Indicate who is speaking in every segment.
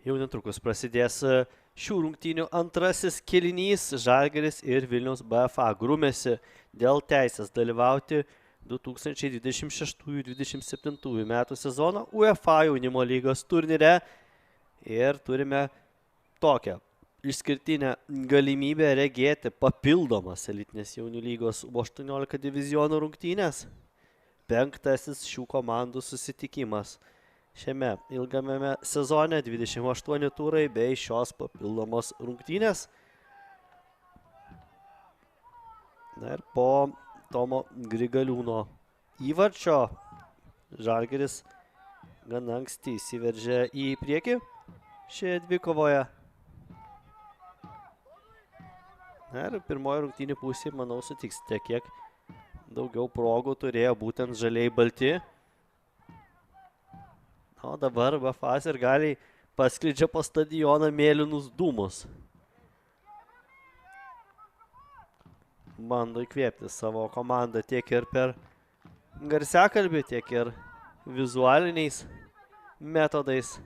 Speaker 1: Jau netrukus prasidės šių rungtynių antrasis kėlinys. Žalgiris ir Vilniaus BFA grūmėsi dėl teisės dalyvauti 2026-2027 metų sezono UEFA jaunimo lygos turnyre. Ir turime tokią išskirtinę galimybę regėti papildomas elitinės jaunių lygos U18 divizionų rungtynės. 5. šių komandų susitikimas šiame ilgamame sezone, 28 turai bei šios papildomos rungtynės. Na ir po Tomo Grigaliūno įvarčio Žalgiris gana anksti įsiveržė į priekį šioje dvikovoje. Na ir pirmoji rungtynių pusė, manau, sutiksite, kiek daugiau progų turėjo būtent žaliai balti. O dabar BFA ir gali paskleidžia po stadioną mėlynus dūmus. Bando įkvėpti savo komandą tiek ir per garsiakalbį, tiek ir vizualiniais metodais,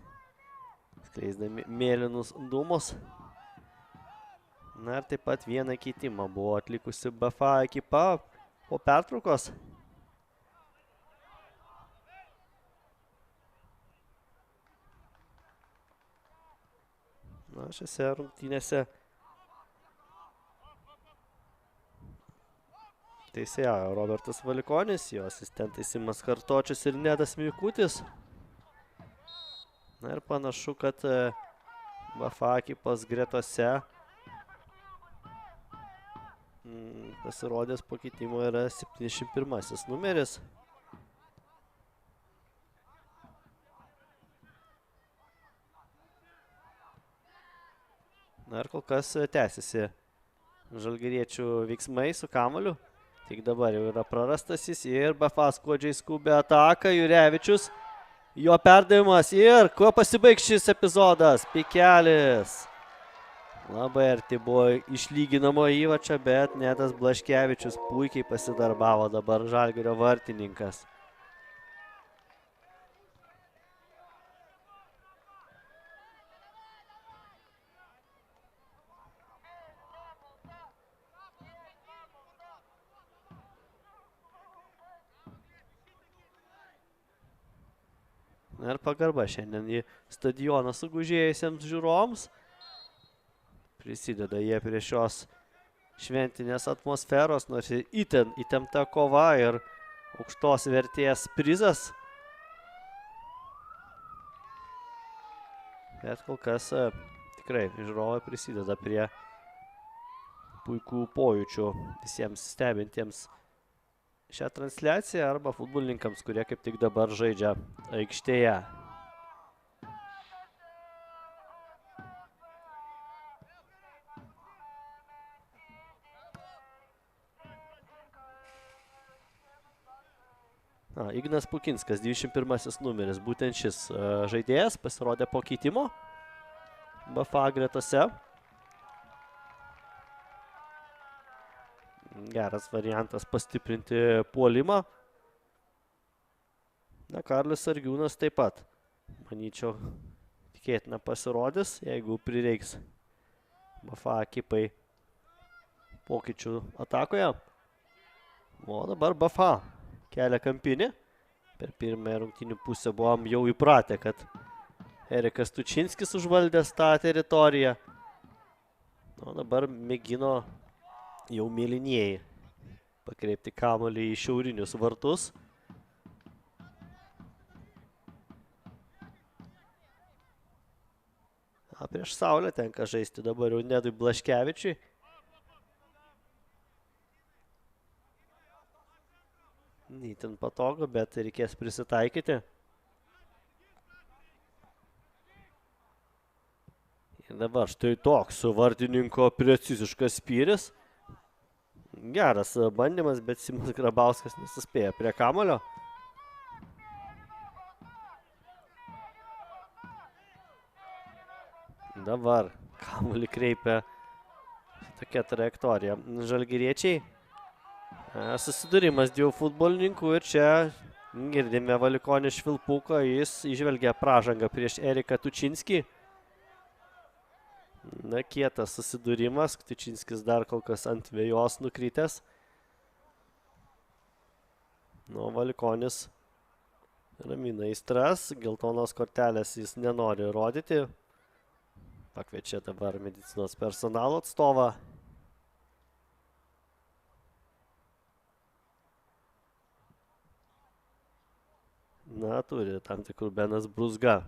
Speaker 1: skleisdami mėlynus dūmus. Na ir taip pat vieną keitimą buvo atlikusi BFA ekipa po pertraukos. Na, šiose rungtynėse teisėjavo Robertas Valikonis, jo asistentai Simas Kartočius ir Nedas Mikutis. Na ir panašu, kad BFA ekipos gretose pasirodęs po keitimo yra 71 numeris. Na ir kol kas tęsiasi žalgiriečių veiksmai su kamuoliu. Tik dabar jau yra prarastas jis ir BFA skuodžiai skubia ataką. Jurevičius, jo perdavimas ir kuo pasibaigs šis epizodas? Pikelis. Labai arti buvo išlyginamo įvarčio, bet Nedas Blaškevičius puikiai pasidarbavo dabar Žalgirio vartininkas. Na ir pagarba šiandien į stadioną sugužėjusiems žiūrovams. Prisideda jie prie šios šventinės atmosferos, nors itin įtempta kova ir aukštos vertės prizas. Bet kol kas tikrai žiūrovai prisideda prie puikų pojūčių visiems stebintiems šią transliaciją arba futbolininkams, kurie kaip tik dabar žaidžia aikštėje. Ignas Pukinskas, 21 numeris, būtent šis žaidėjas pasirodė po keitimo BFA gretose. Geras variantas pastiprinti puolimą. Na, Karolis Sargiūnas taip pat, manyčiau, tikėtina pasirodys, jeigu prireiks BFA ekipai pokyčių atakoje. O dabar BFA kelia kampinį. Per pirmąją rungtynių pusę buvom jau įpratę, kad Erikas Tučinskis užvaldęs tą teritoriją. O dabar mėgino jau mėlynieji pakreipti kamuolį į šiaurinius vartus. Prieš Saulę tenka žaisti dabar jau Nedui Blaškevičiui. Neįtin patogu, bet reikės prisitaikyti. Ir dabar štai toks vartininko preciziškas spyris. Geras bandymas, bet Simas Grabauskas nesuspėja prie kamuolio. Dabar kamuolį kreipia tokia trajektorija žalgiriečiai. Susidūrimas dviejų futbolininkų ir čia girdime Valikonio švilpuką, jis įžvelgia pražangą prieš Eriką Tučinskį. Na, kietas susidūrimas, Ktičinskis dar kol kas ant vėjos nukrytęs. Nu, Valikonis ramina aistras, geltonos kortelės jis nenori rodyti. Pakviečia dabar medicinos personalo atstovą. Na, turi tam tikrų Benas Brūzga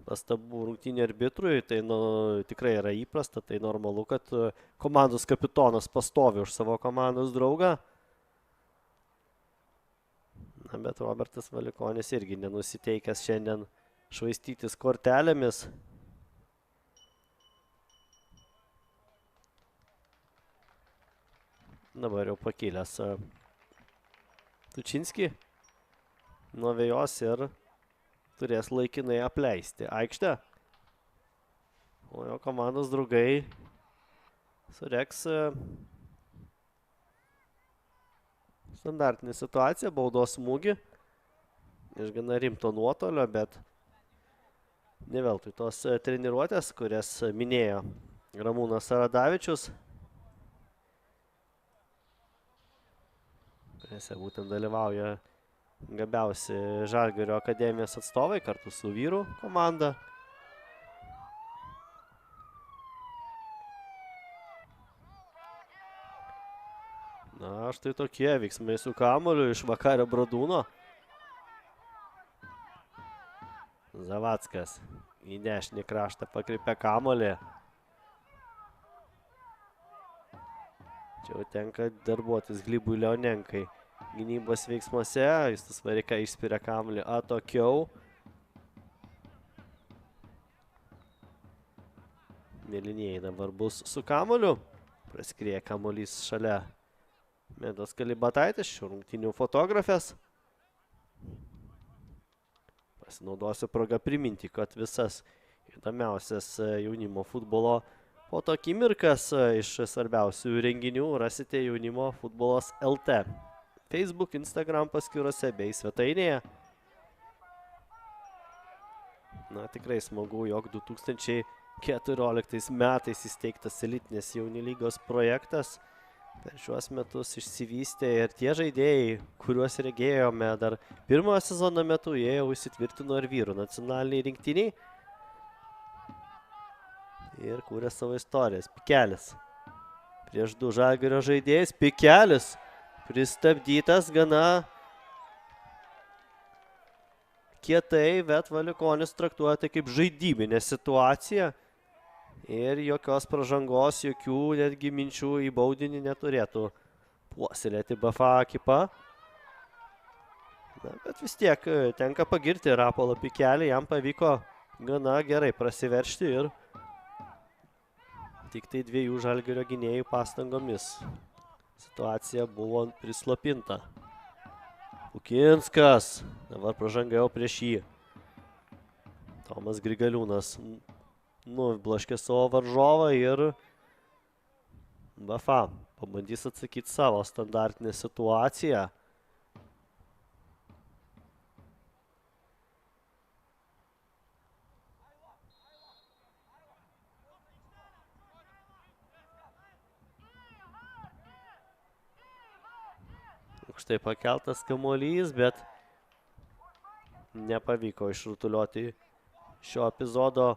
Speaker 1: pastabų rungtynių arbitrui, tai tikrai yra įprasta, tai normalu, kad komandos kapitonas pastovi už savo komandos draugą. Na, bet Robertas Valikonis irgi nenusiteikęs šiandien švaistytis kortelėmis. Dabar jau pakilęs Tučinskį nuo vėjos ir turės laikinai apleisti aikštę. O jo komandos draugai sureks standartinė situacija, baudos smūgį iš gana rimto nuotolio, bet ne veltui tos treniruotės, kurias minėjo Ramūnas Saradavičius, kuriuose būtent dalyvauja gabiausi Žalgirio akademijos atstovai kartu su vyrų komanda. Na, štai tokie veiksmai su kamuoliu iš Vakario Bradūno. Zavackas į dešinį kraštą pakreipia kamuolį. Čia jau tenka darbuotis Glybui Leonenkai. Gynybos veiksmuose Justas Vareika išspiria kamuolį atokiau. Mėlynieji dabar bus su kamuoliu. Praskrieja kamuolys šalia Medos Kalibataitės, šių rungtynių fotografės. Pasinaudosiu progą priminti, kad visas įdomiausias jaunimo futbolo fotoakimirkas iš svarbiausių renginių rasite Jaunimo futbolas LT. Facebook, Instagram paskyrose bei svetainėje. Na, tikrai smagu, jog 2014 metais įsteigtas elitinės jaunių lygos projektas. Per šiuos metus išsivystė ir tie žaidėjai, kuriuos regėjome dar pirmojo sezono metu, jie jau įsitvirtino ir vyrų nacionaliniai rinktiniai. Ir kūrė savo istorijas. Pikelis. Prieš du Žalgirio žaidėjais. Pikelis. Pristabdytas gana kietai, bet Valikonis traktuoja tai kaip žaidybinė situacija. Ir jokios pražangos, jokių netgi minčių į baudinį neturėtų puoselėti BFA ekipa. Na, bet vis tiek tenka pagirti Rapolą Pikelį, jam pavyko gana gerai prasiveržti ir tik tai dviejų Žalgirio gynėjų pastangomis situacija buvo prislopinta. Pukinskas, dabar pražanga jau prieš jį. Tomas Grigaliūnas nublaškė savo varžovą ir BFA pabandys atsakyti savo standartinę situaciją. Štai pakeltas kamuolys, bet nepavyko išrutulioti šio epizodo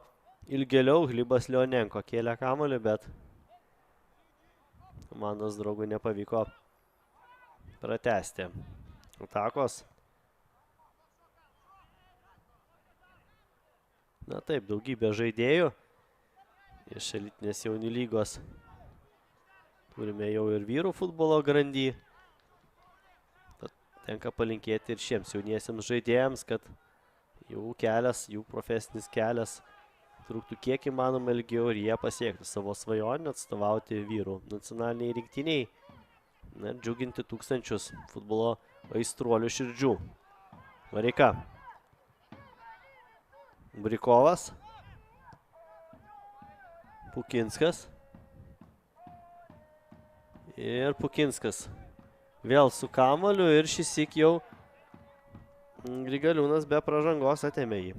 Speaker 1: ilgėliau. Glybas Leonenko kėlė kamuolį, bet komandos draugui nepavyko pratęsti atakos. Na taip, daugybė žaidėjų iš elitinės jaunių lygos. Turime jau ir vyrų futbolo grandy. Tad tenka palinkėti ir šiems jauniesiems žaidėjams, kad jų kelias, jų profesinis kelias truktų kiek įmanoma ilgiau ir jie pasiektų savo svajonę atstovauti vyrų nacionaliniai rinktiniai. Na, džiuginti tūkstančius futbolo aistruolių širdžių. Vareika. Brikovas. Pukinskas. Ir Pukinskas. Vėl su kamuoliu ir šįsyk jau Grigaliūnas be pražangos atėmė jį.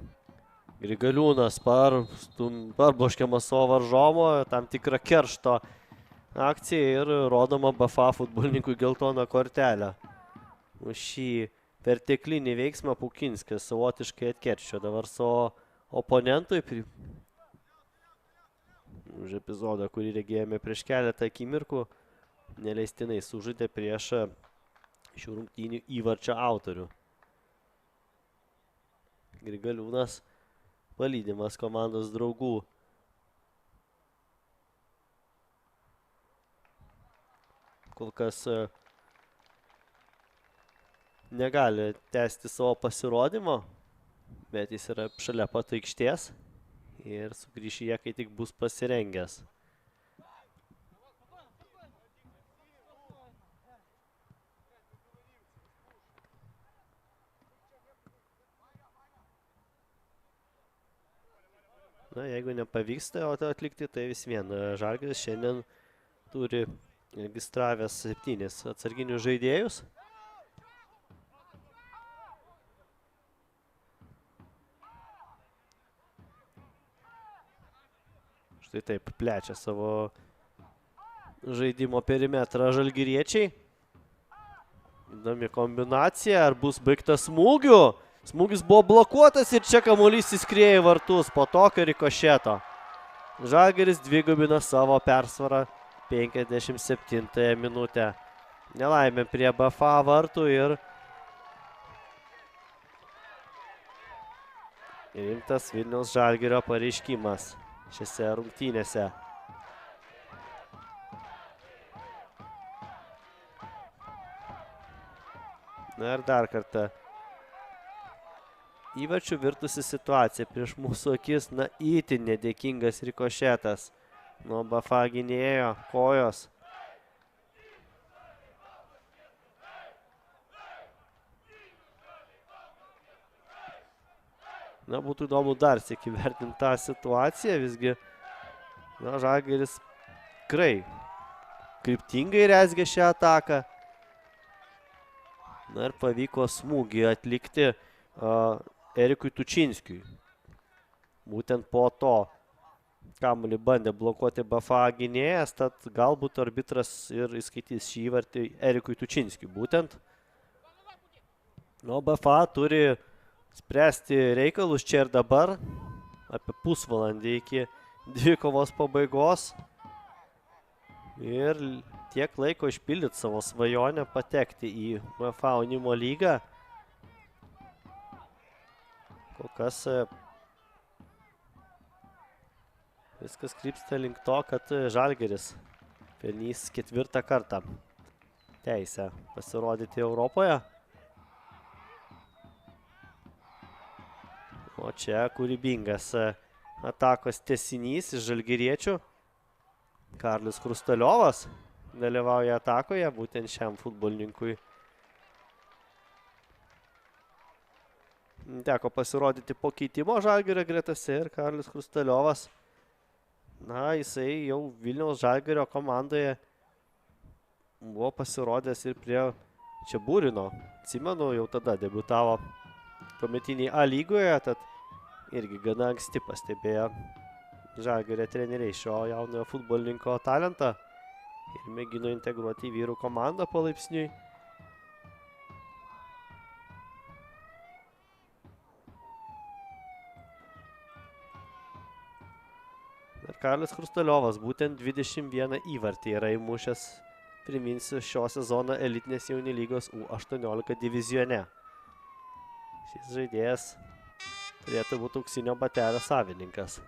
Speaker 1: Grigaliūnas parbloškiamas savo varžomo, tam tikrą keršto akciją ir rodoma BFA futbolininkui geltoną kortelę. Už šį perteklinį veiksmą Pukinskis savotiškai atkerščio dabar savo oponentui už epizodą, kurį regėjome prieš keletą akimirkų, neleistinai sužaidė prieš šių rungtynių įvarčio autorių. Grigaliūnas palydimas komandos draugų. Kol kas negali tęsti savo pasirodymo, bet jis yra šalia pat aikštės ir sugrįš į ją, kai tik bus pasirengęs. Na, jeigu nepavyksta atlikti, tai vis vien Žalgiris šiandien turi registravęs 7 atsarginius žaidėjus. Štai taip plečia savo žaidimo perimetrą žalgiriečiai. Įdomi kombinacija, ar bus baigtas smūgiu? Smūgis buvo blokuotas ir čia kamuolys įskrieja į vartus po tokio rikošeto. Žalgiris dvigubina savo persvarą 57 minutę. Nelaimė prie BFA vartų ir rimtas Vilniaus Žalgirio pareiškimas šiose rungtynėse. Na ir dar kartą. Įvarčių virtusi situacija prieš mūsų akis, na, itin nedėkingas rikošetas nuo BFA gynėjo kojos. Na, būtų įdomu dar sykį vertinti tą situaciją, visgi, na, Žalgiris tikrai kryptingai rezgė šią ataką. Na ir pavyko smūgį atlikti Erikui Tučinskiui. Būtent po to kamuolį bandė blokuoti BFA gynėjas, tad galbūt arbitras ir įskaitys šį įvartį Erikui Tučinskiui. Būtent. Nu, BFA turi spręsti reikalus čia ir dabar, apie pusvalandį iki dvikovos pabaigos. Ir tiek laiko išpildyti savo svajonę patekti į UEFA jaunimo lygą. Kol kas viskas krypsta link to, kad Žalgiris pelnys 4. kartą teisę pasirodyti Europoje. O čia kūrybingas atakos tęsinys iš žalgiriečių. Karlis Krustaliovas dalyvauja atakoje, būtent šiam futbolininkui teko pasirodyti po keitimo Žalgirio gretose ir Karlis Krustaliovas, na, jisai jau Vilniaus Žalgirio komandoje buvo pasirodęs ir prie Čiaburino. Atsimenu, jau tada debiutavo tuometiniai A lygoje, tad irgi gana anksti pastebėjo Žalgirio treneriai šio jaunojo futbolininko talentą ir mėgino integruoti į vyrų komandą palaipsniui. Ir Karlis Krustaliovas būtent 21 įvartį yra įmušęs, priminsiu, šio sezono elitinės jaunių lygos U18 divizione. Šis žaidėjas turėtų būti auksinio batelio savininkas.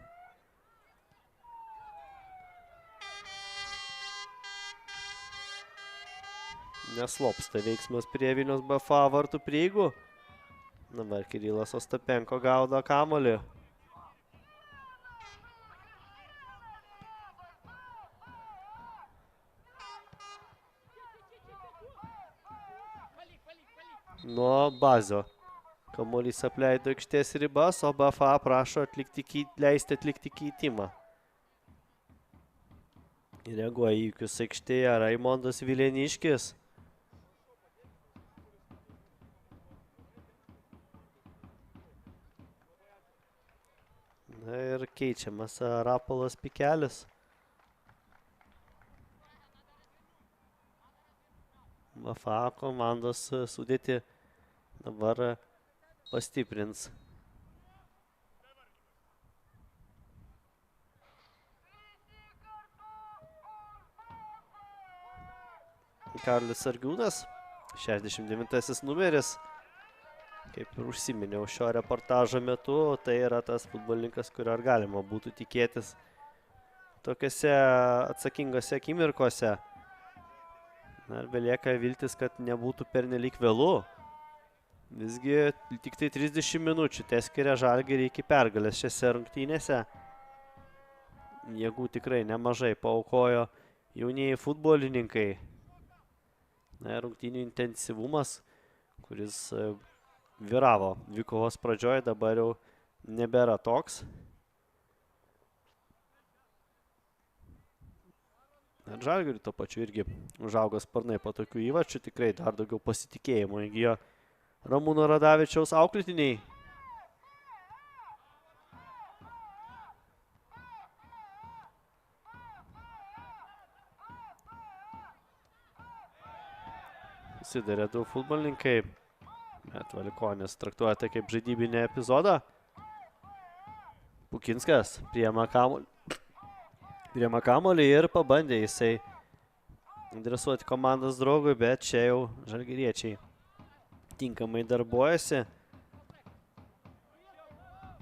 Speaker 1: Neslopsta veiksmas prie Vilniaus BFA vartų prieigų. Dabar Kirilas Ostapenko gaudo kamuolį. Nuo Bazio. Kamuolys apleido aikštės ribas, o BFA prašo leisti atlikti keitimą. Reaguoja įvykius aikštėje Raimondas Vileniškis. Ir keičiamas Rapolas Pikelis. BFA komandos sudėti dabar pastiprins. Karolis Sargiūnas, 69 numeris. Kaip ir užsiminiau šio reportažo metu, tai yra tas futbolininkas, kurio ar galima būtų tikėtis tokiose atsakingose akimirkose. Ir belieka viltis, kad nebūtų pernelyg vėlu. Visgi tik tai 30 minučių teskiria Žalgirį iki pergalės šiose rungtynėse. Jėgų tikrai nemažai paaukojo jaunieji futbolininkai. Rungtynių intensyvumas, kuris vyravo dvikovos pradžioje, dabar jau nebėra toks. Žalgiriui tuo pačiu irgi užaugo sparnai po tokių įvarčių, tikrai dar daugiau pasitikėjimo įgijo Ramūno Radavičiaus auklėtiniai. Susidarė du futbolininkai, bet Valikonis traktuoja tai kaip žaidybinį epizodą. Pukinskas priima kamuolį ir pabandė jisai adresuoti komandos draugui, bet čia jau žalgiriečiai tinkamai darbuojasi.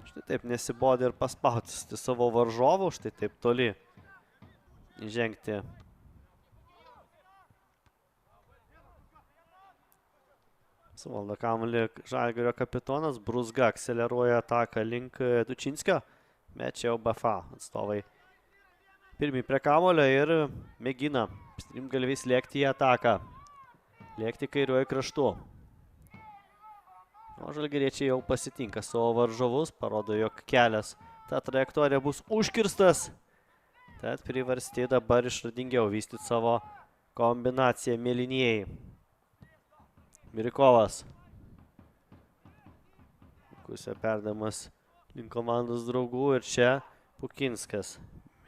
Speaker 1: Štai taip nesibodė ir paspausti savo varžovų, štai taip toli žengti. Suvaldo kamuolį Žalgirio kapitonas, Brūzga akceleruoja ataką link Dučinskio, bet čia jau BFA atstovai pirmi prie kamuolio ir mėgina strimgalviais lėkti į ataką, lėkti kairiuoju kraštu. O žalgiriečiai jau pasitinka savo varžovus, parodo, jog kelias, ta trajektorija bus užkirstas, tad priversti dabar išradingiau vystyti savo kombinaciją mėlynieji. Mirikovas. Pusė perdamas link komandos draugų ir čia Pukinskas.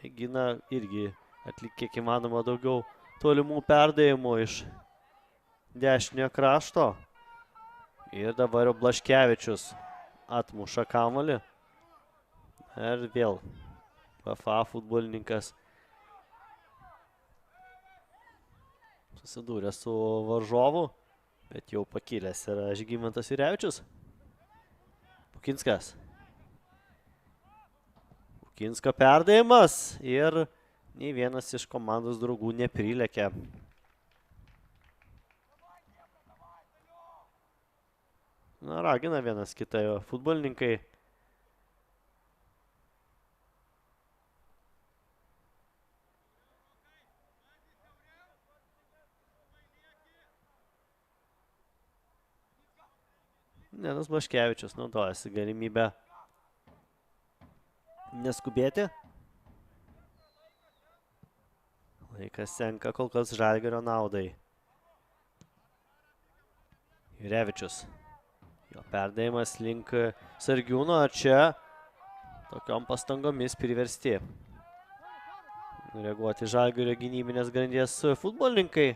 Speaker 1: Mėgina irgi atlikti kiek įmanoma daugiau tolimų perdavimų iš dešinio krašto. Ir dabar jau Blaškevičius atmuša kamuolį. Ir vėl BFA futbolininkas susidūrė su varžovu. Bet jau pakilęs yra Žygimantas Jurevičius. Pukinskas. Pukinsko perdavimas ir nei vienas iš komandos draugų neprilėkė. Ragina vienas kitą futbolininkai. Nenas Blaškevičius naudojasi galimybę neskubėti. Laikas senka kol kas Žalgirio naudai. Jurevičius. Jo perdavimas link Sargiūno, čia tokiom pastangomis priversti reaguoti Žalgirio gynybinės grandies futbolininkai.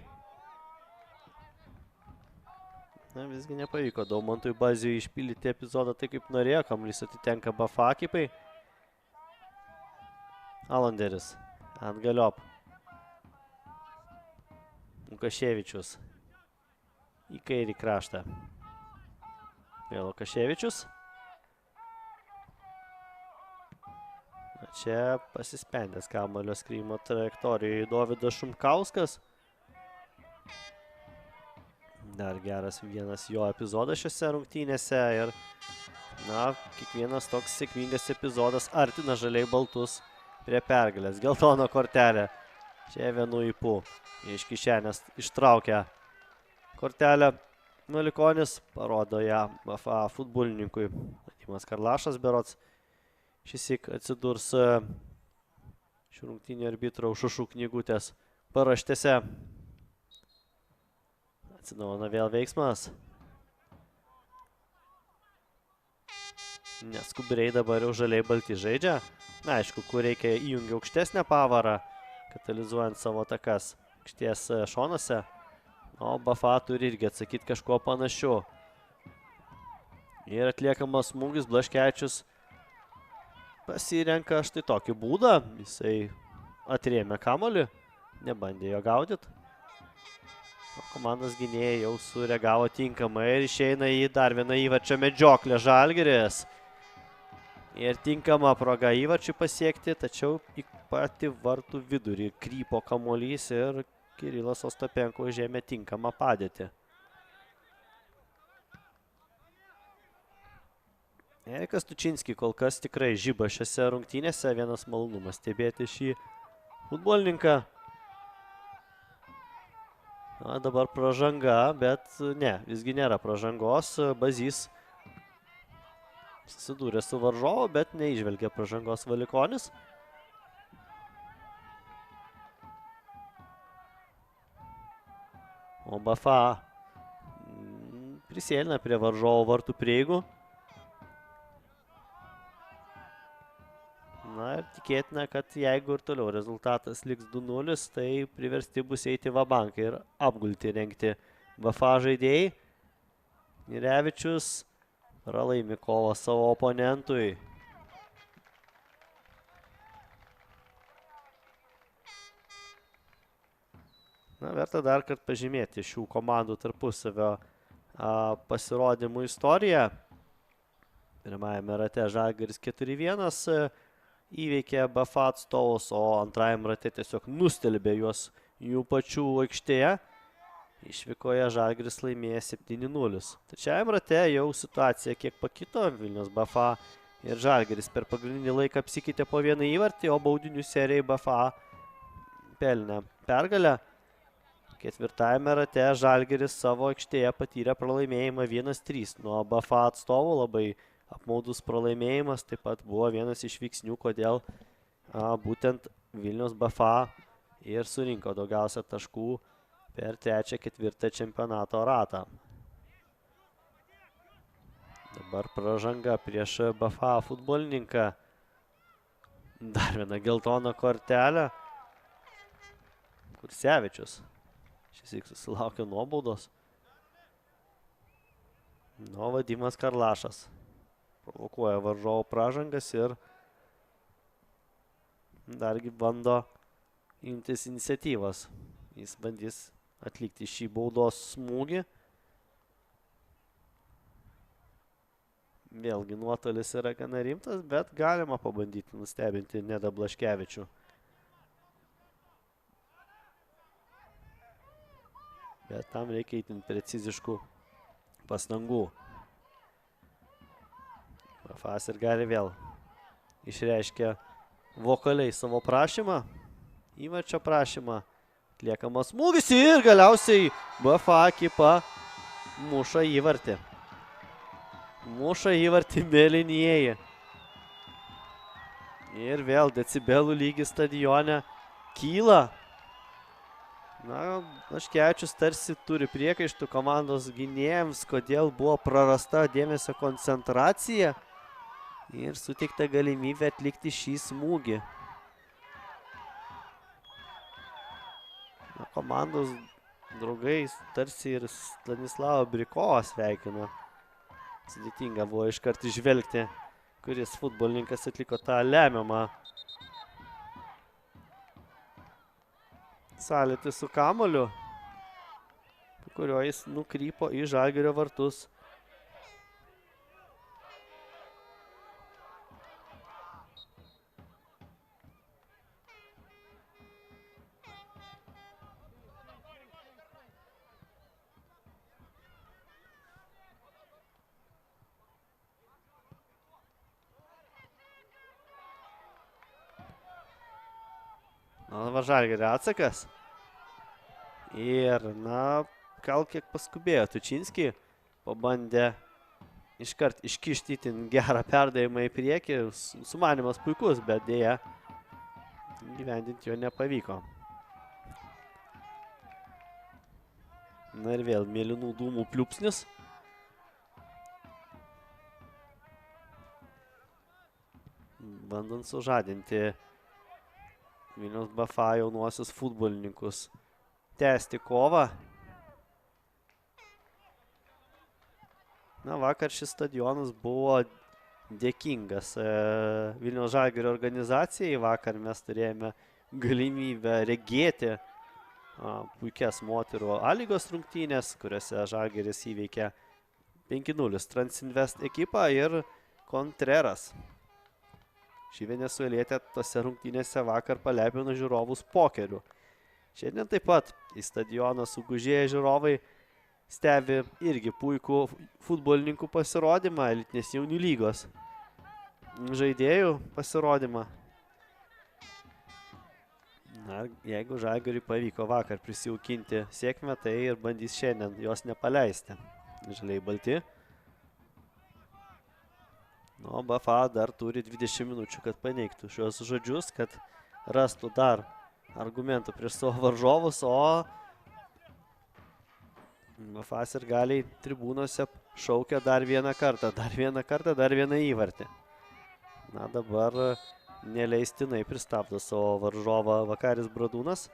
Speaker 1: Visgi nepavyko Daumantui Bazijui išpildyti epizodą tai kaip norėjo, kamuolys atitenka BFA ekipai. Alanderis ant galiop. Lukaševičius į kairį kraštą. Vėl Lukaševičius. Čia pasispendęs kamuolio skriejimo trajektorijoje Dovydas Šumkauskas. Dar geras vienas jo epizodas šiose rungtynėse ir kiekvienas toks sėkmingas epizodas artina žaliai baltus prie pergalės. Geltono kortelė. Čia vienu įpū iš kišenės ištraukia kortelę. Valikonis parodo ją BFA futbolininkui. Vadimas Karlašas berods šįsyk atsidurs šių rungtynių arbitro Šušų knygutės paraštėse. Atsinaujina vėl veiksmas. Neskubriai dabar jau žaliai balti žaidžia. Na, aišku, kur reikia įjungia aukštesnę pavarą, katalizuojant savo atakas aikštės šonuose. O Bafa turi irgi atsakyti kažkuo panašiu. Ir atliekamas smūgis, Blaškevičius pasirenka štai tokį būdą. Jisai atrėmė kamuolį, nebandė jo gaudyti. O komandos gynėjai jau sureagavo tinkamai ir išeina į dar vieną įvarčio medžioklę Žalgiris. Ir tinkama proga įvarčiui pasiekti, tačiau į patį vartų vidurį krypo kamuolys ir Kirilas Ostapenko užėmė tinkamą padėtį. Erikas Tučinski kol kas tikrai žiba šiose rungtynėse. Vienas malonumas stebėti šį futbolininką. Na, dabar pražanga, bet ne, visgi nėra pražangos. Bazys susidūrė su varžovu, bet neižvelgė pražangos Valikonis. O Bafa prisėlina prie varžovo vartų prieigų. Na ir tikėtina, kad jeigu ir toliau rezultatas liks 2-0, tai priversti bus eiti vabankai ir apgulti rengti Bafa žaidėjai. Jurevičius pralaimi kovą savo oponentui. Na, verta dar kartą pažymėti šių komandų tarpusavio pasirodymų istoriją. Pirmajame rate Žalgiris 4-1 įveikė Bafa atstovus, o antrajame rate tiesiog nustelbė juos jų pačių aikštėje. Išvykoje Žalgiris laimėjo 7-0. Trečiajame rate jau situacija kiek pakito. Vilnius Bafa ir Žalgiris per pagrindinį laiką apsikeitė po vieną įvartį, o baudinių serijai Bafa pelnė pergalę. Ketvirtajame rate Žalgiris savo aikštėje patyrė pralaimėjimą 1-3 nuo Bafa atstovų. Labai apmaudus pralaimėjimas, taip pat buvo vienas iš veiksnių, kodėl būtent Vilnius Bafa ir surinko daugiausia taškų per trečią, ketvirtą čempionato ratą. Dabar pražanga prieš Bafa futbolininką. Dar viena geltona kortelė. Kursevičius. Šis susilaukė nuobaudos. Nu, Vadimas Karlašas provokuoja varžovų pražangas ir dargi bando imtis iniciatyvas. Jis bandys atlikti šį baudos smūgį. Vėlgi nuotolis yra gana rimtas, bet galima pabandyti nustebinti Nedą Blaškevičių. Bet tam reikia itin preciziškų pastangų. Bafas ir gali vėl išreiškia vokaliai savo prašymą, įvarčio prašymą. Atliekamas smūgis ir galiausiai Bafa ekipa muša įvartį. Muša įvartį mėlynieji. Ir vėl decibelų lygis stadione kyla. Na, Blaškevičius tarsi turi priekaištų komandos gynėjams, kodėl buvo prarasta dėmesio koncentracija ir suteikta galimybė atlikti šį smūgį. Na, komandos draugai tarsi ir Stanislavą Brikovą sveikino. Sudėtinga buvo iškart išvelgti, kuris futbolininkas atliko tą lemiamą sąlytį su kamuoliu, po kurio jis nukrypo į Žalgirio vartus. Na, dabar Žalgirio atsakas. Ir, na, gal kiek paskubėjo Tučinski. Pabandė iškart iškišti itin gerą perdavimą į priekį. Sumanymas puikus, bet dėja įgyvendinti jo nepavyko. Na ir vėl mėlynų dūmų pliūpsnis. bandant sužadinti Vilniaus BFA jaunuosius futbolininkus. Tęsti kovą. Na, vakar šis stadionas buvo dėkingas Vilniaus Žalgirio organizacijai. Vakar mes turėjome galimybę regėti puikias moterų A lygos rungtynės, kuriuose Žalgiris įveikė 5-0 Transinvest ekipą ir Contreras. Ši venesuelietė tose rungtynėse vakar palepino žiūrovus pokeriu. Šiandien taip pat į stadioną sugužėję žiūrovai stebi irgi puikų futbolininkų pasirodymą, elitinės jaunių lygos žaidėjų pasirodymą. Na, jeigu Žalgiriui pavyko vakar prisijaukinti sėkmę, tai ir bandys šiandien jos nepaleisti. Žaliai balti. Nu, BFA dar turi 20 minučių, kad paneigtų šios žodžius, kad rastų dar argumentų prieš savo varžovus, o BFA sirgaliai tribūnose šaukia dar vieną kartą, dar vieną įvartį. Na, dabar neleistinai pristabdo savo varžovą Vakaris Bradūnas.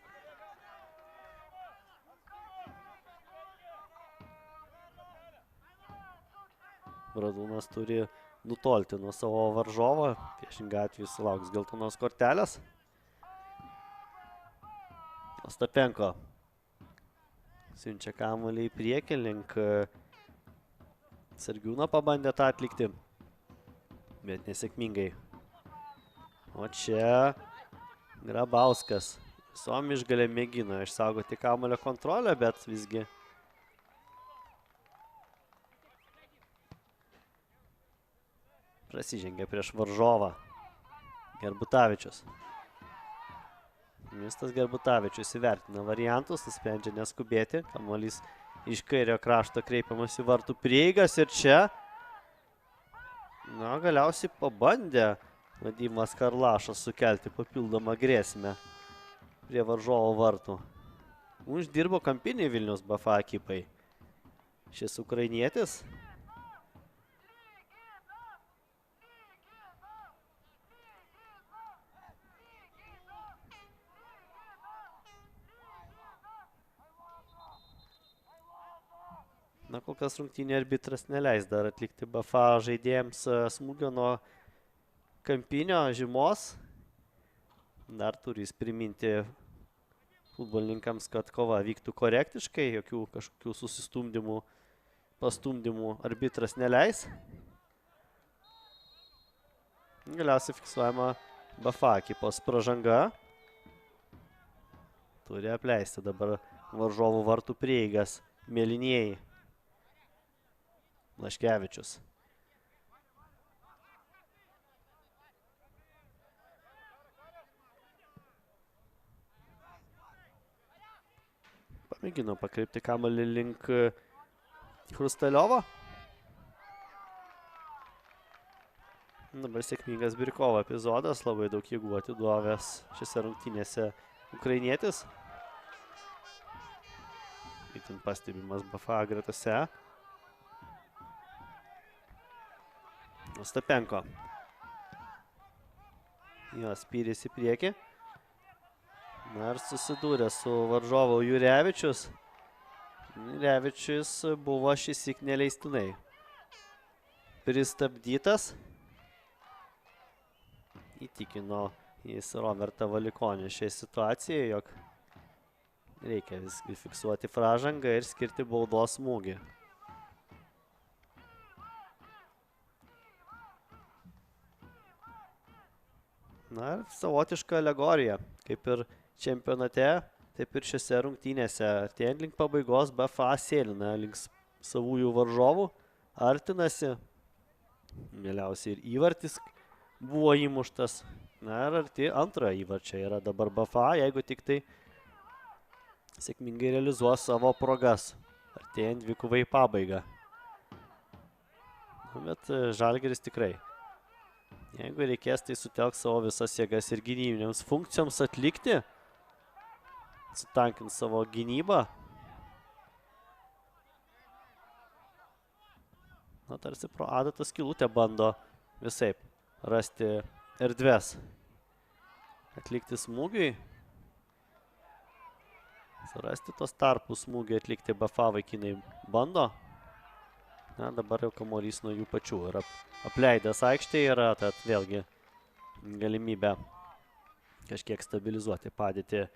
Speaker 1: Bradūnas turi nutolti nuo savo varžovo. Priešingą atveju sulauks geltonos kortelės. Ostapenko siunčia kamuolį į priekį link Sargiūno, pabandė tą atlikti, bet nesėkmingai. O čia Grabauskas visom išgalėm mėgino išsaugoti kamuolio kontrolę, bet visgi prasižengė prieš varžovą Gerbutavičius. Mistas Gerbutavičius įvertina variantus, nusprendžia neskubėti. Kamuolys iš kairio krašto kreipiamas į vartų prieigas ir čia galiausiai pabandė Vadimas Karlašas sukelti papildomą grėsmę prie varžovo vartų. Uždirbo kampinį Vilniaus BFA ekipai šis ukrainietis. Na, kol kas rungtynė arbitras neleis dar atlikti BFA žaidėjams smūgio nuo kampinio žymos. Dar turi jis priminti futbolininkams, kad kova vyktų korektiškai, jokių kažkokių susistumdymų, pastumdymų arbitras neleis. Galiausiai fiksuojama BFA ekipos pražanga. Turi apleisti dabar varžovų vartų prieigas mėlynieji. Laškevičius. Pamėgino pakreipti kamuolį link Hrustaliovo. Dabar sėkmingas Birkovo epizodas, labai daug jėgų atiduovęs šiose rungtynėse ukrainietis. Itin pastebimas BFA gretose. Ostapenko. Jos spyris į priekį. Na ir susidūrė su varžovu Jurevičius. Jurevičius buvo šįsyk neleistinai pristabdytas. Įtikino jis Robertą Valikonį šiai situacijai, jog reikia visgi fiksuoti pražangą ir skirti baudos smūgį. Na ir savotiška alegorija, kaip ir čempionate, taip ir šiose rungtynėse. Artėjant link pabaigos BFA sėlina link savųjų varžovų, artinasi. Galiausiai ir įvartis buvo įmuštas. Na ir arti antrojo įvarčio yra dabar BFA, jeigu tik tai sėkmingai realizuos savo progas. Artėjant dvikovai į pabaigą. Bet Žalgiris tikrai, jeigu reikės, tai sutelks savo visas jėgas ir gynybinėms funkcijoms atlikti, sutankins savo gynybą. Na, tarsi pro adatos skylutę bando visaip rasti erdvės atlikti smūgiui. Surasti tos tarpus smūgiui atlikti BFA vaikinai bando. Na, dabar jau kamuolys nuo jų pačių yra apleidęs aikštėje yra, tad vėlgi galimybė kažkiek stabilizuoti padėtį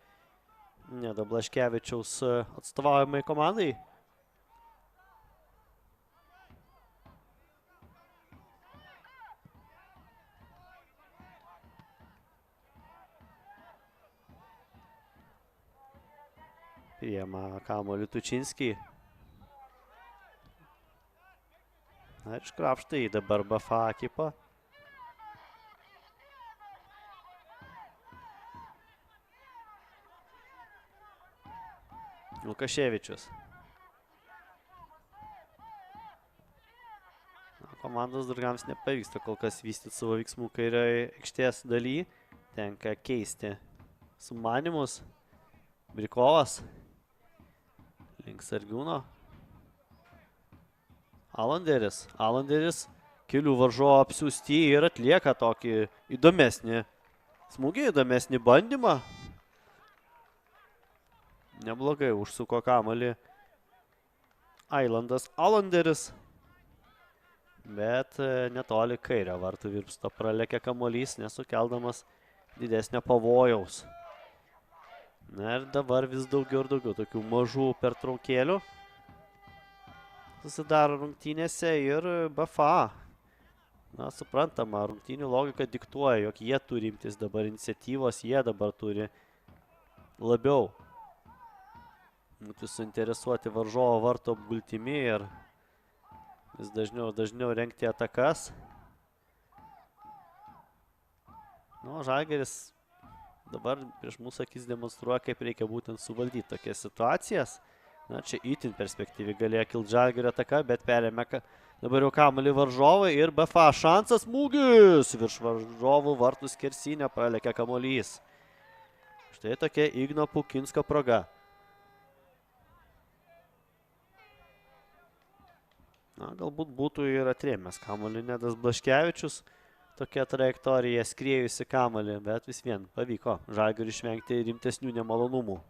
Speaker 1: Nedo Blaškevičiaus atstovaujamai komandai. Priema kamuolį Tučinskį. Na ir iškrapšta į dabar BFA ekipą. Lukaševičius. Komandos draugams nepavyksta kol kas vystyti savo veiksmų kairioje aikštės daly. Tenka keisti sumanimus. Brikovas. Link Sargiūno. Alanderis. Alanderis kelių varžovų apsiųsti ir atlieka tokį įdomesnį smūgį, įdomesnį bandymą. Neblogai užsuko kamuolį Ailandas Alanderis. Bet netoli kairio vartų virpsto pralekia kamuolys, nesukeldamas didesnio pavojaus. Na ir dabar vis daugiau ir daugiau tokių mažų pertraukėlių susidaro rungtynėse ir BFA. Na, suprantama, rungtynių logika diktuoja, jog jie turi imtis dabar iniciatyvos, jie dabar turi labiau būti suinteresuoti varžovo vartų apgultimi ir vis dažniau rengti atakas. Nu, Žalgiris dabar prieš mūsų akis demonstruoja, kaip reikia būtent suvaldyti tokias situacijas. Na, čia itin perspektyviai galėjo kilti Žalgirio ataka, bet perėmė dabar jau kamuolį varžovai ir BFA šansas, smūgis virš varžovų vartų skersinio pralekia kamuolys. Štai tokia Igno Pukinsko proga. Na, galbūt būtų ir atrėmęs kamuolį Nedas Blaškevičius. Tokia trajektorija skriejusi kamuolį, bet vis vien pavyko Žalgiriui išvengti rimtesnių nemalonumų.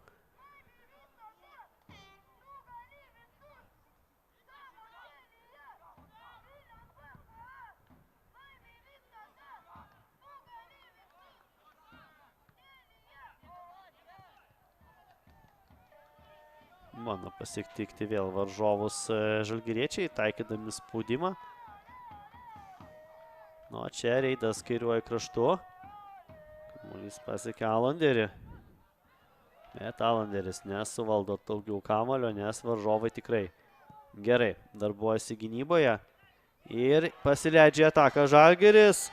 Speaker 1: Bando pasitikti vėl varžovus žalgiriečiai, taikydami spaudimą. Nu, čia Reidas kairiuoju kraštu. Kamuolys pasiekė Alanderį. Bet Alanderis nesuvaldo daugiau kamuolio, nes varžovai tikrai gerai darbuojasi gynyboje. Ir pasileidžia ataką Žalgiris.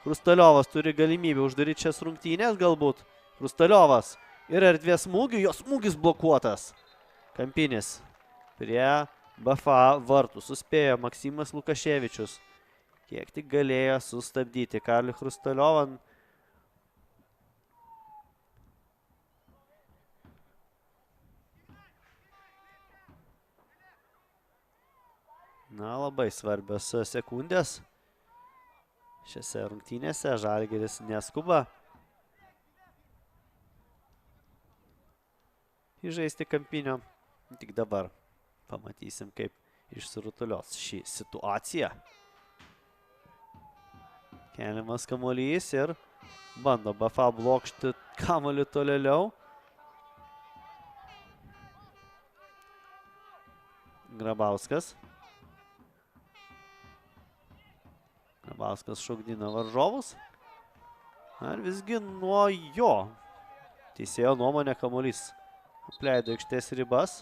Speaker 1: Hrustaliovas turi galimybę uždaryti šias rungtynės galbūt. Hrustaliovas ir erdvės smūgių, jo smūgis blokuotas. Kampinis prie BFA vartų. Suspėjo Maksimas Lukaševičius. Kiek tik galėjo sustabdyti Karlį Hrustaliovą. Na, labai svarbios sekundės. Šiose rungtynėse Žalgiris neskuba įžaisti Kampinio. Tik dabar pamatysim, kaip išsirutulios ši situacija. Keliamas kamuolys ir bando BFA blokšti kamuolį tolėliau. Grabauskas. Grabauskas šokdina varžovus. Ar visgi nuo jo teisėjo nuomonė kamuolys apleido aikštės ribas.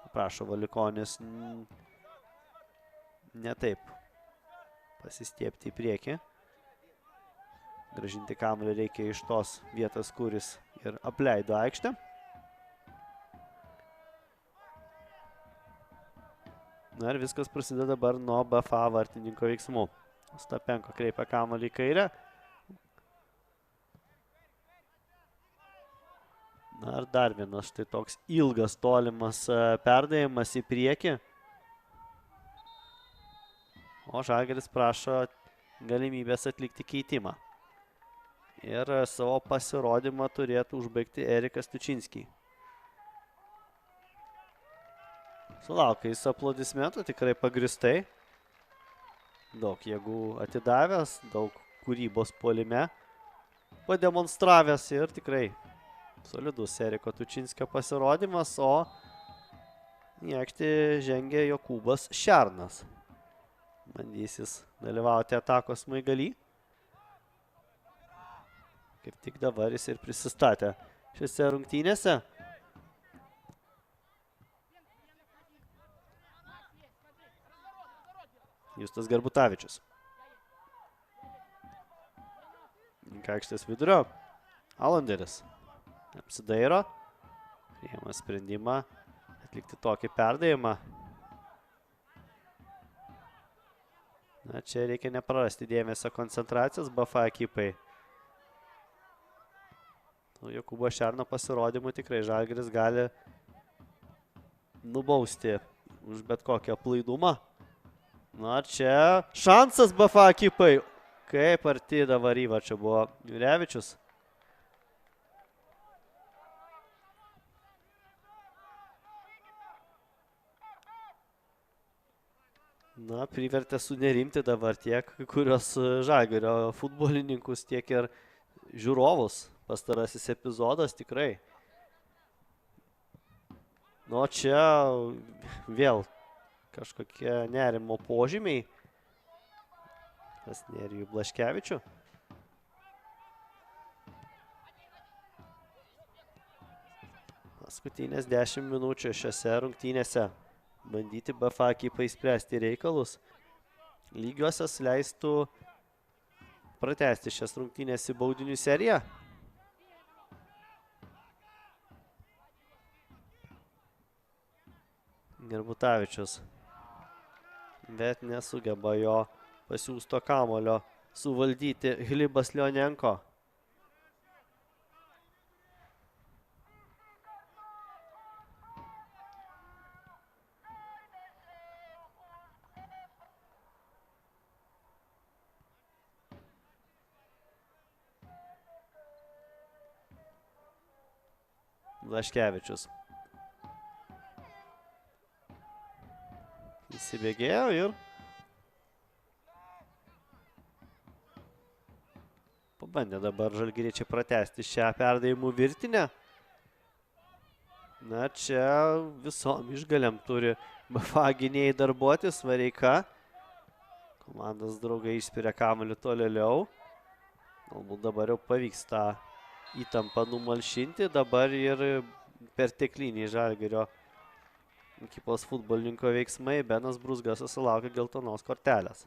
Speaker 1: Prašo Valikonis ne taip pasistiepti į priekį. Grąžinti kamuolį reikia iš tos vietos, kuris ir apleido aikštę. Na ir viskas prasideda dabar nuo BFA vartininko veiksmų. Ostapenko kreipia kamuolį į kairę. Na ir dar vienas štai toks ilgas tolimas perdavimas į priekį. O Žalgiris prašo galimybės atlikti keitimą. Ir savo pasirodymą turėtų užbaigti Erikas Tučinski. Sulaukia jis aplodismentų, tikrai pagristai. Daug jėgų atidavęs, daug kūrybos puolime pademonstravęs ir tikrai solidus Eriko Tučinskio pasirodymas, o į aikštę žengė Jokūbas Šernas. Bandysis dalyvauti atakos smaigaly. Kaip tik dabar jis ir prisistatė šiose rungtynėse. Justas Garbutavičius. Aikštės vidurio. Alanderis apsidairo. Priima sprendimą atlikti tokį perdavimą. Na, čia reikia neprarasti dėmesio koncentracijos BFA ekipai. Jokūbo Šerno pasirodymų tikrai Žalgiris gali nubausti už bet kokią aplaidumą. Na, čia šansas BFA ekipai. Kaip arti dabar įvarčio buvo Jurevičius. Na, privertė sunerimti dabar tiek kurios Žalgirio futbolininkus, tiek ir žiūrovus. Pastarasis epizodas tikrai. Nu, čia vėl kažkokie nerimo požymiai. Pas Nerijų Blaškevičių. Paskutinės 10 minučių šiose rungtynėse bandyti BFA ekipai spręsti reikalus. Lygiosios leistų pratęsti šias rungtynės į baudinių seriją. Garbutavičius. Bet nesugeba jo pasiūsto kamulio suvaldyti Glibas Leonenko. Blaškevičius. Įsibėgėjo ir pabandė dabar žalgiriečiai pratęsti šią perdavimų virtinę. Na, čia visom išgalėm turi BFA gynėjai darbuotis. Vareika. Komandos draugai išspiria kamuolį tolėliau. Galbūt dabar jau pavyks tą įtampą numalšinti. Dabar ir pertekliniai Žalgirio ekipos futbolininko veiksmai. Benas Brūzgas susilaukė geltonos kortelės.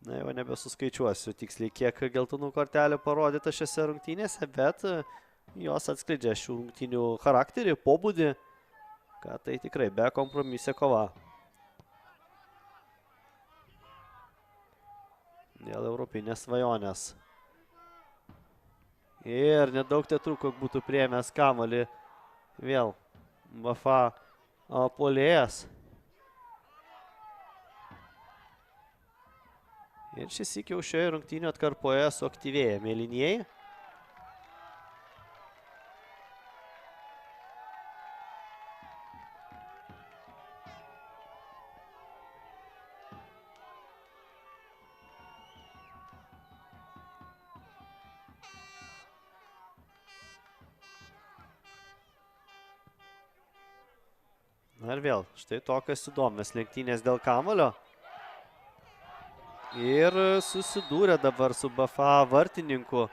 Speaker 1: Na, jau nebesuskaičiuosiu tiksliai, kiek geltonų kortelių parodyta šiose rungtynėse, bet jos atskleidžia šių rungtynių charakterį, pobūdį, kad tai tikrai be kompromisė kova. Dėl europinės svajonės. Ir nedaug tetruko būtų priėmęs kamuolį vėl BFA puolėjas. Ir šis iki jau šioje rungtynių atkarpoje suaktyvėja mėlynieji. Na ir vėl, štai tokios įdomios lenktynės dėl kamuolio. Ir susidūrė dabar su BFA vartininku.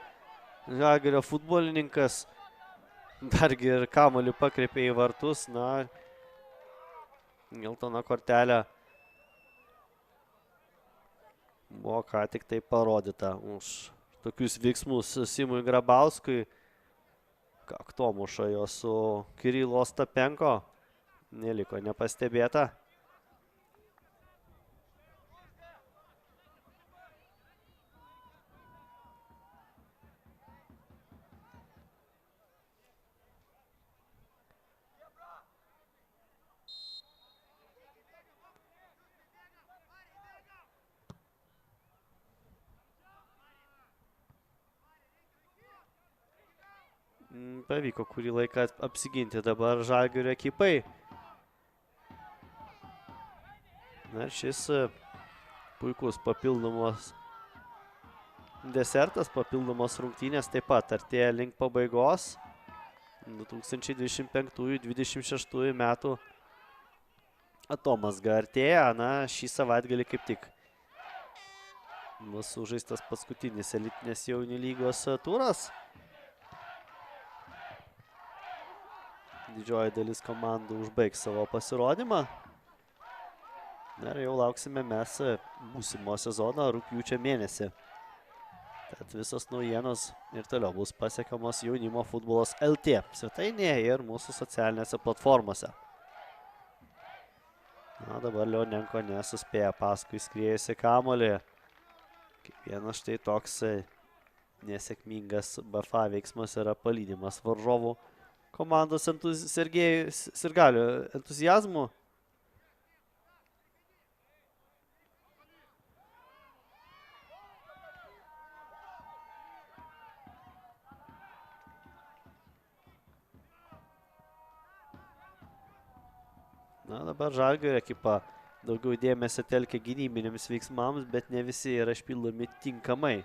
Speaker 1: Žalgirio futbolininkas dargi ir kamuolį pakreipė į vartus. Na, geltona kortelė buvo ką tik tai parodyta už tokius veiksmus Simui Grabauskui. Kaktomuša jo su Kirilo Ostapenko. Neliko nepastebėta. pavyko kurį laiką apsiginti dabar Žalgirio ekipai. Na ir šis puikus papildomos desertas, papildomos rungtynės taip pat artėja link pabaigos. 2025-2026 metų atomazga artėja. Na, šį savaitgalį kaip tik bus sužaistas paskutinis elitinės jaunių lygos turas. Didžioji dalis komandų užbaigs savo pasirodymą. Na ir jau lauksime mes būsimo sezono rugpjūčio mėnesį. Tad visos naujienos ir toliau bus pasiekiamos Jaunimo futbolas LT svetainėje ir mūsų socialinėse platformose. Na, dabar Leonenko nesuspėja paskui skriejusi kamuolį. Kiekvienas štai toks nesėkmingas BFA veiksmas yra palydimas varžovų komandos sirgalių entuziazmų. Na, dabar Žalgirio ekipa daugiau dėmesio telkia gynybiniams veiksmams, bet ne visi yra išpildomi tinkamai.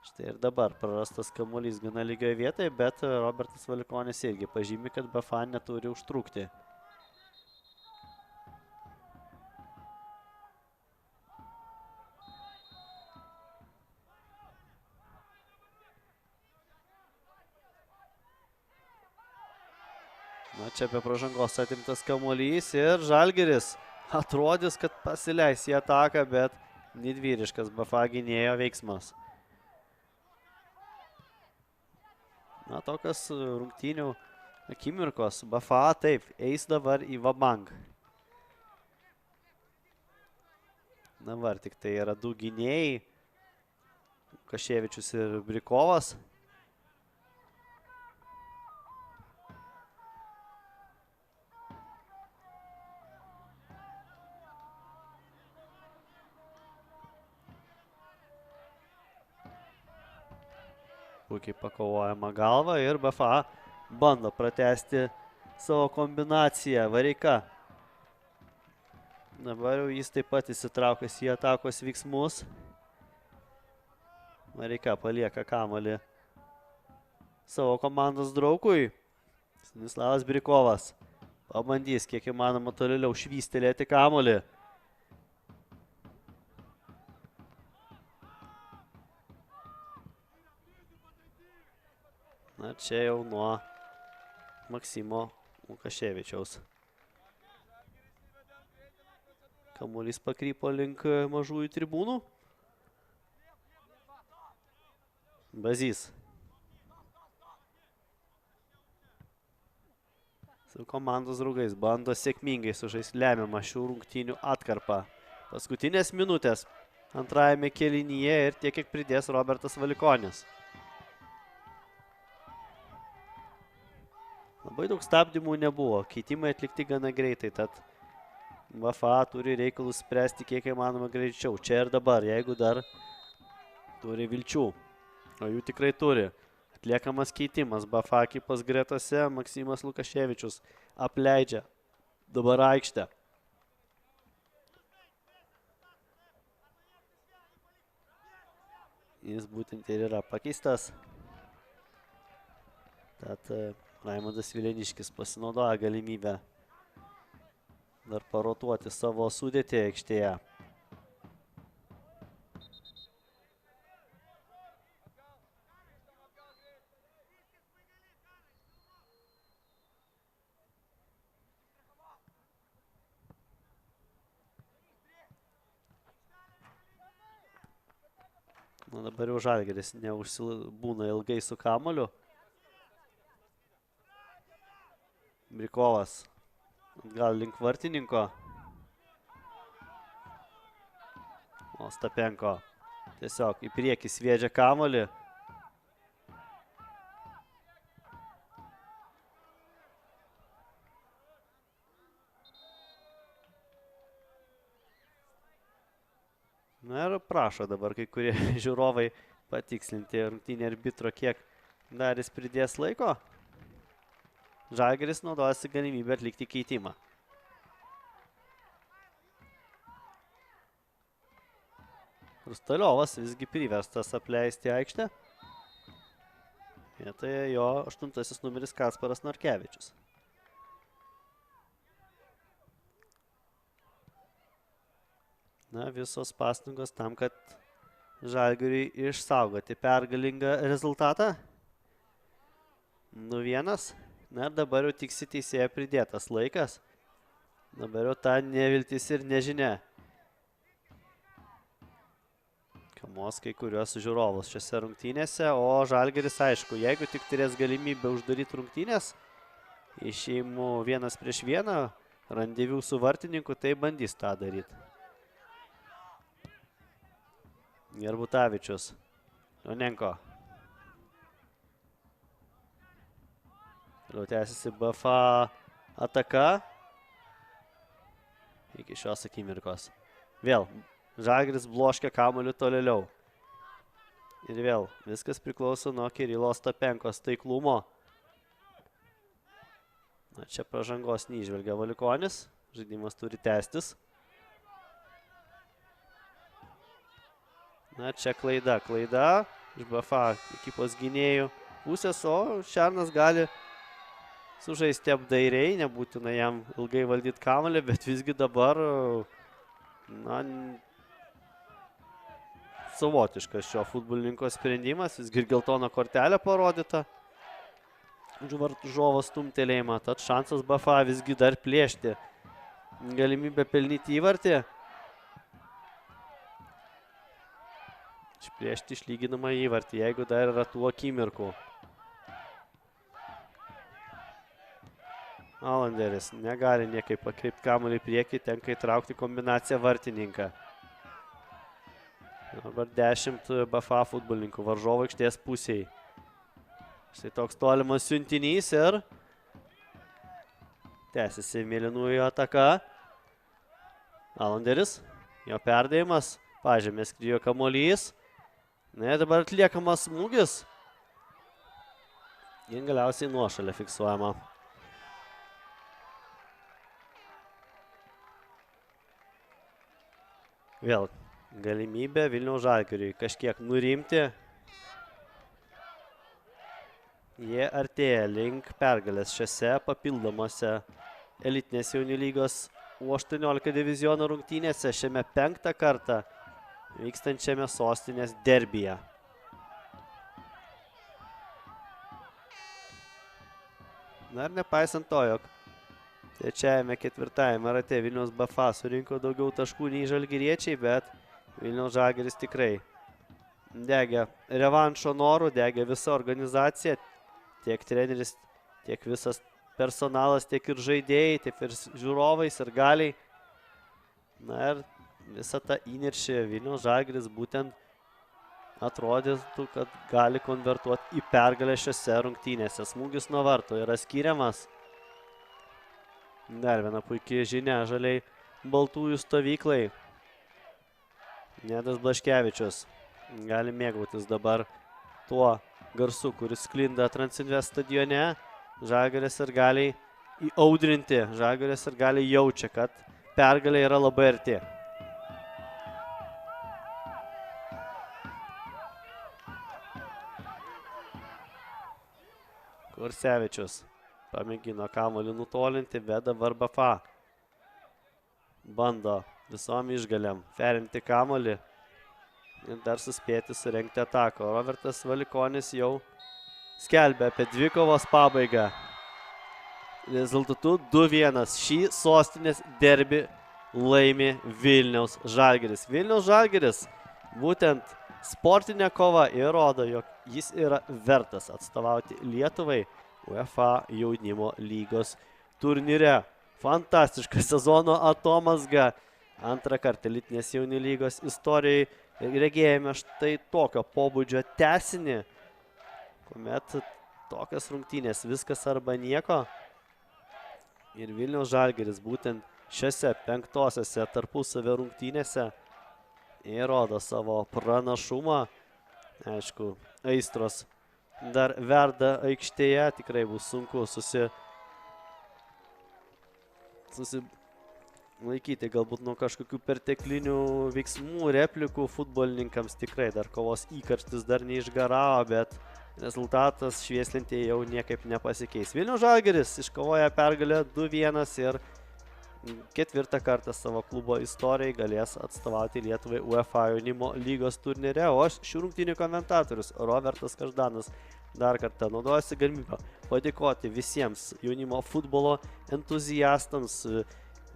Speaker 1: Štai ir dabar prarastas kamuolys gana lygioje vietoje, bet Robertas Valikonis irgi pažymi, kad BFA neturi užtrukti. Na, čia apie pražangos atimtas kamuolys ir Žalgiris atrodys, kad pasileis į ataką, bet didvyriškas BFA gynėjo veiksmas. Na, tokios rungtynių akimirkos. BFA taip, eis dabar į Vabang. Dabar tik tai yra du gynėjai, Kaševičius ir Brikovas. Puikiai pakovojama galva ir BFA bando pratęsti savo kombinaciją. Vareika. Dabar jau jis taip pat įsitraukęs į atakos veiksmus. Vareika palieka kamuolį savo komandos draugui. Stanislavas Brikovas pabandys kiek įmanoma toliau švystelėti kamuolį. Na, čia jau nuo Maksimo Lukaševičiaus. Kamuolys pakrypo link mažųjų tribūnų. Bazys. Su komandos draugais bando sėkmingai sužaisti lemiamą šių rungtynių atkarpą. Paskutinės minutės antrajame kėlinyje ir tiek, kiek pridės Robertas Valikonis. Labai daug stabdymų nebuvo, keitimai atlikti gana greitai, tad BFA turi reikalus spręsti kiek įmanoma greičiau. Čia ir dabar, jeigu dar turi vilčių, o jų tikrai turi. Atliekamas keitimas, BFA ekipos gretose Maksimas Lukaševičius apleidžia dabar aikštę. Jis būtent ir yra pakeistas. Tad Raimondas Vileniškis pasinaudoja galimybę dar parotuoti savo sudėtį aikštėje. Na, dabar jau Žalgiris neužsibūna ilgai su kamuoliu. Brikovas gal link vartininko. Ostapenko tiesiog į priekį sviedžia kamuolį. Na ir prašo dabar kai kurie žiūrovai patikslinti rungtynį arbitro, kiek Dar jis pridės laiko. Žalgiris naudojasi galimybę atlikti keitimą. Rustaliovas visgi priverstas apleisti aikštę. Vietoje jo 8 numeris Kasparas Narkevičius. Na, visos pastangos tam, kad Žalgiriui išsaugoti pergalingą rezultatą. 0-1. Na, dabar jau tiksi teisėje pridėtas laikas. Dabar jau ta neviltis ir nežinia. Kamos kai kuriuos žiūrovus šiose rungtynėse, o Žalgiris, aišku, jeigu tik turės galimybę uždaryti rungtynės, išėjimų 1-1, randevių su vartininku, tai bandys tą daryti. Gerbutavičius. Jonenko. Toliau tęsiasi BFA ataka. Iki šios akimirkos. Vėl. Žalgiris bloškia kamuoliu tolėliau. Ir vėl. Viskas priklauso nuo Kirilo Ostapenkos taiklumo. Na, čia pražangos neįžvelgia Valikonis. Žaidimas turi tęstis. Na, čia klaida. Klaida iš BFA ekipos gynėjų pusės, o Šernas gali sužaisti apdairiai, nebūtina jam ilgai valdyti kamuolį, bet visgi dabar, na, savotiškas šio futbolininko sprendimas, visgi geltona kortelė parodyta. Varžovo stumtelėjimą, tad šansas BFA visgi dar plėšti. Galimybė pelnyti įvartį. Išplėšti išlyginamą įvartį, jeigu dar yra tų akimirkų. Alanderis negali niekaip pakreipti kamuolį į priekį, tenka įtraukti kombinaciją vartininką. Dabar 10 BFA futbolininkų varžovo aikštės pusėje. Štai toks tolimas siuntinys ir tęsiasi mėlynųjų ataka. Alanderis, jo perdėjimas, pažemė skriejo kamuolys. Na, dabar atliekamas smūgis. Ir galiausiai nuošalė fiksuojama. Vėl galimybė Vilniaus Žalgiriui kažkiek nurimti. Jie artėja link pergalės šiose papildomose elitinės jaunių lygos U18 diviziono rungtynėse šiame 5. kartą vykstančiame sostinės derbyje. Na ir nepaisant to, jog trečiajame, 4. rate Vilniaus BFA surinko daugiau taškų nei žalgiriečiai, bet Vilniaus Žalgiris tikrai degė revanšo norų, degė visa organizacija, tiek treneris, tiek visas personalas, tiek ir žaidėjai, tiek ir žiūrovai, sirgaliai. Na ir visą tą įniršį Vilniaus Žalgiris būtent atrodytų, kad gali konvertuoti į pergalę šiose rungtynėse. Smūgis nuo vartų yra skiriamas. Dar viena puikiai žinia žaliai baltųjų stovyklai. Nedas Blaškevičius gali mėgautis dabar tuo garsu, kuris sklinda Transinvest stadione. Žalgiris ir gali įaudrinti. Žalgiris ir gali jaučia, kad pergalė yra labai arti. Kursevičius pamėgino kamuolį nutolinti, bet dabar BFA bando visom išgalėm perimti kamuolį ir dar suspėti surengti ataką. Robertas Valikonis jau skelbia apie dvikovos pabaigą. Rezultatu 2-1. Šį sostinės derbį laimi Vilniaus Žalgiris. Vilniaus Žalgiris būtent sportinė kova įrodo, jog jis yra vertas atstovauti Lietuvai UEFA jaunimo lygos turnyre. Fantastiška sezono atomazga. Antrą kartą elitinės jaunių lygos istorijai regėjome štai tokio pobūdžio tęsinį, kuomet tokias rungtynės viskas arba nieko. Ir Vilniaus Žalgiris būtent šiose 5-osiose tarpusavio rungtynėse įrodo savo pranašumą. Aišku, aistros dar verda aikštėje, tikrai bus sunku susilaikyti galbūt nuo kažkokių perteklinių veiksmų, replikų futbolininkams tikrai dar kovos įkarštis dar neišgaravo, bet rezultatas švieslentėje jau niekaip nepasikeis. Vilniaus Žalgiris iškovoja pergalę 2-1 ir ketvirtą kartą savo klubo istorijai galės atstovauti Lietuvai UEFA jaunimo lygos turnyre, o aš šių rungtynių komentatorius Robertas Každanas dar kartą naudojasi galimybę padėkoti visiems jaunimo futbolo entuziastams,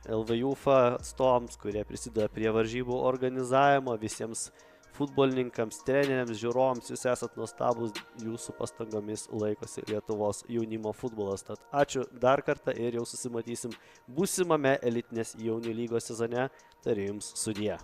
Speaker 1: LVUFA atstovams, kurie prisideda prie varžybų organizavimo, visiems futbolininkams, treneriams, žiūrovams, jūs esat nuostabus, jūsų pastangomis laikosi Lietuvos jaunimo futbolas. Tad ačiū dar kartą ir jau susimatysim būsimame elitinės jaunių lygos sezone. Tariu jums sudie.